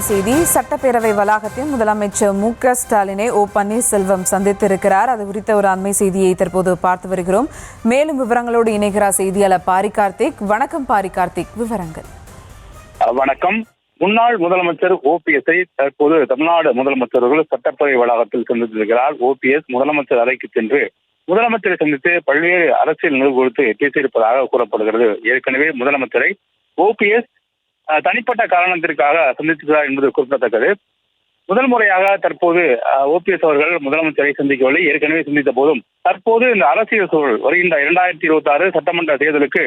செய்தி. சட்டப்பேரவை வளாகத்தில் முதலமைச்சர் மு.க.ஸ்டாலினை பன்னீர்செல்வம் சந்தித்திருக்கிறார். அது குறித்த ஒரு அண்மை செய்தியை தற்போது பார்த்து வருகிறோம். மேலும் விவரங்களோடு இணைகிறார் செய்தியாளர் பாரி கார்த்திக். வணக்கம் பாரி கார்த்திக், விவரங்கள். வணக்கம். முன்னாள் முதலமைச்சர் ஓபிஎஸ்ஐ தற்போது தமிழ்நாடு முதலமைச்சர்கள் சட்டப்பேரவை வளாகத்தில் சந்தித்திருக்கிறார். ஓபிஎஸ் முதலமைச்சர் அறைக்கு சென்று முதலமைச்சரை சந்தித்து பல்வேறு அரசியல் நிகழ்வு குறித்து பேசியிருப்பதாக கூறப்படுகிறது. ஏற்கனவே முதலமைச்சரை ஓபிஎஸ் தனிப்பட்ட காரணத்திற்காக சந்தித்திருக்கிறார் என்பது குறிப்பிடத்தக்கது. முதல் முறையாக தற்போது ஓபிஎஸ் அவர்கள் முதலமைச்சரை சந்திக்கவில்லை. ஏற்கனவே சந்தித்த போதும் தற்போது இந்த அரசியல் சூழல் வருகின்ற 2026 சட்டமன்ற தேர்தலுக்கு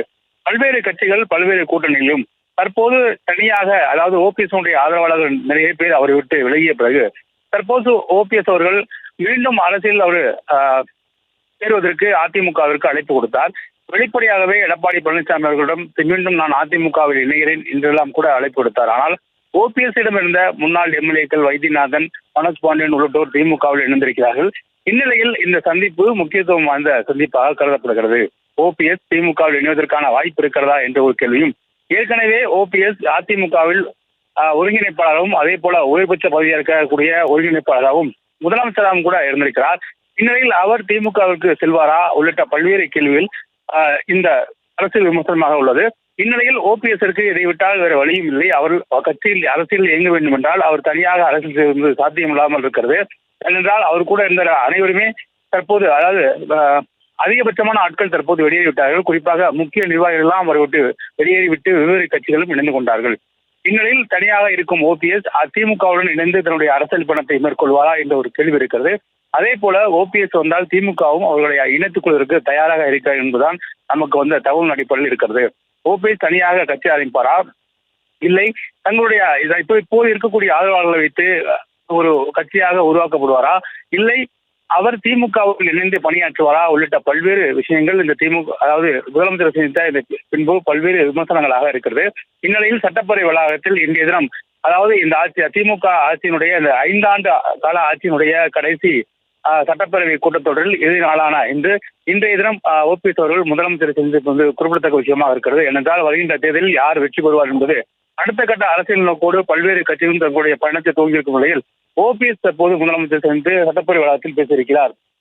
பல்வேறு கட்சிகள் பல்வேறு கூட்டணிகளிலும் தற்போது தனியாக, அதாவது ஓபிஎஸ் ஆதரவாளர்கள் நிறைய பேர் அவரை விட்டு விலகிய பிறகு தற்போது ஓபிஎஸ் அவர்கள் மீண்டும் அரசியல் அவர் சேருவதற்கு அதிமுகவிற்கு அழைப்பு கொடுத்தார். வெளிப்படையாகவே எடப்பாடி பழனிசாமி அவர்களிடம் மீண்டும் நான் அதிமுகவில் இணைகிறேன் என்றெல்லாம் கூட அழைப்பு கொடுத்தார். ஆனால் ஓபிஎஸ் இடம் இருந்த முன்னாள் எம்எல்ஏக்கள் வைத்தியநாதன், மனோஜ் பாண்டியன் உள்ளிட்டோர் திமுகவில் இணைந்திருக்கிறார்கள். இந்நிலையில் இந்த சந்திப்பு முக்கியத்துவம் வாய்ந்த சந்திப்பாக கருதப்படுகிறது. ஓபிஎஸ் திமுகவில் இணைவதற்கான வாய்ப்பு இருக்கிறதா என்ற ஒரு கேள்வியும், ஏற்கனவே ஓபிஎஸ் அதிமுகவில் ஒருங்கிணைப்பாளராகவும் அதே போல உயர்பட்ச பதவியாக இருக்கக்கூடிய ஒருங்கிணைப்பாளராகவும் முதலமைச்சராகவும் கூட இருந்திருக்கிறார். இந்நிலையில் அவர் திமுகவிற்கு செல்வாரா உள்ளிட்ட பல்வேறு கேள்விகள் இந்த அரசியல் விமர்சனமாக உள்ளது. இந்நிலையில் ஓபிஎஸ்ற்கு இதை விட்டால் வேறு வழியும் இல்லை. அவர் கட்சியில் அரசியல் இயங்க வேண்டும் என்றால் அவர் தனியாக அரசியல் செய்வது சாத்தியமில்லாமல் இருக்கிறது. ஏனென்றால் அவர் கூட இருந்த அனைவருமே தற்போது, அதாவது அதிகபட்சமான ஆட்கள் தற்போது வெளியேறிவிட்டார்கள். குறிப்பாக முக்கிய நிர்வாகிகள் எல்லாம் அவரை விட்டு வெளியேறிவிட்டு வெவ்வேறு கட்சிகளும் இணைந்து கொண்டார்கள். இந்நிலையில் தனியாக இருக்கும் ஓபிஎஸ் திமுகவுடன் இணைந்து தன்னுடைய அரசியல் பணத்தை மேற்கொள்வாரா என்ற ஒரு கேள்வி இருக்கிறது. அதே போல ஓபிஎஸ் வந்தால் திமுகவும் அவர்களை இணைத்துக் கொள்வதற்கு தயாராக இருக்கிறார் என்பதுதான் நமக்கு வந்த தகவல் அடிப்படையில் இருக்கிறது. ஓபிஎஸ் தனியாக கட்சி ஆரம்பிப்பாரா, இல்லை தங்களுடைய இப்போது இருக்கக்கூடிய ஆதரவாளர்களை வைத்து ஒரு கட்சியாக உருவாக்கப்படுவாரா, இல்லை அவர் திமுகவில் இணைந்து பணியாற்றுவாரா உள்ளிட்ட பல்வேறு விஷயங்கள் இந்த திமுக, அதாவது முதலமைச்சர் சந்தித்த பின்பு பல்வேறு விமர்சனங்களாக இருக்கிறது. இந்நிலையில் சட்டப்பேரவை வளாகத்தில் இன்றைய தினம், அதாவது இந்த திமுக ஆட்சியினுடைய இந்த 5 ஆண்டு கால ஆட்சியினுடைய கடைசி சட்டப்பேரவை கூட்டத்தொடரில் இறுதி நாளான இன்றைய தினம் ஓபிஎஸ் அவர்கள் முதலமைச்சரை சந்திப்பது குறிப்பிடத்தக்க விஷயமாக இருக்கிறது. ஏனென்றால் வருகின்ற தேர்தலில் யார் வெற்றி பெறுவார் என்பது அடுத்த கட்ட அரசியல் நோக்கோடு பல்வேறு கட்சிகளும் தங்களுடைய பயணத்தை துவங்கியிருக்கும் நிலையில் ஓபிஎஸ் தற்போது முதலமைச்சர் சந்தித்து சட்டப்பேரவை வளாகத்தில் பேசியிருக்கிறார்.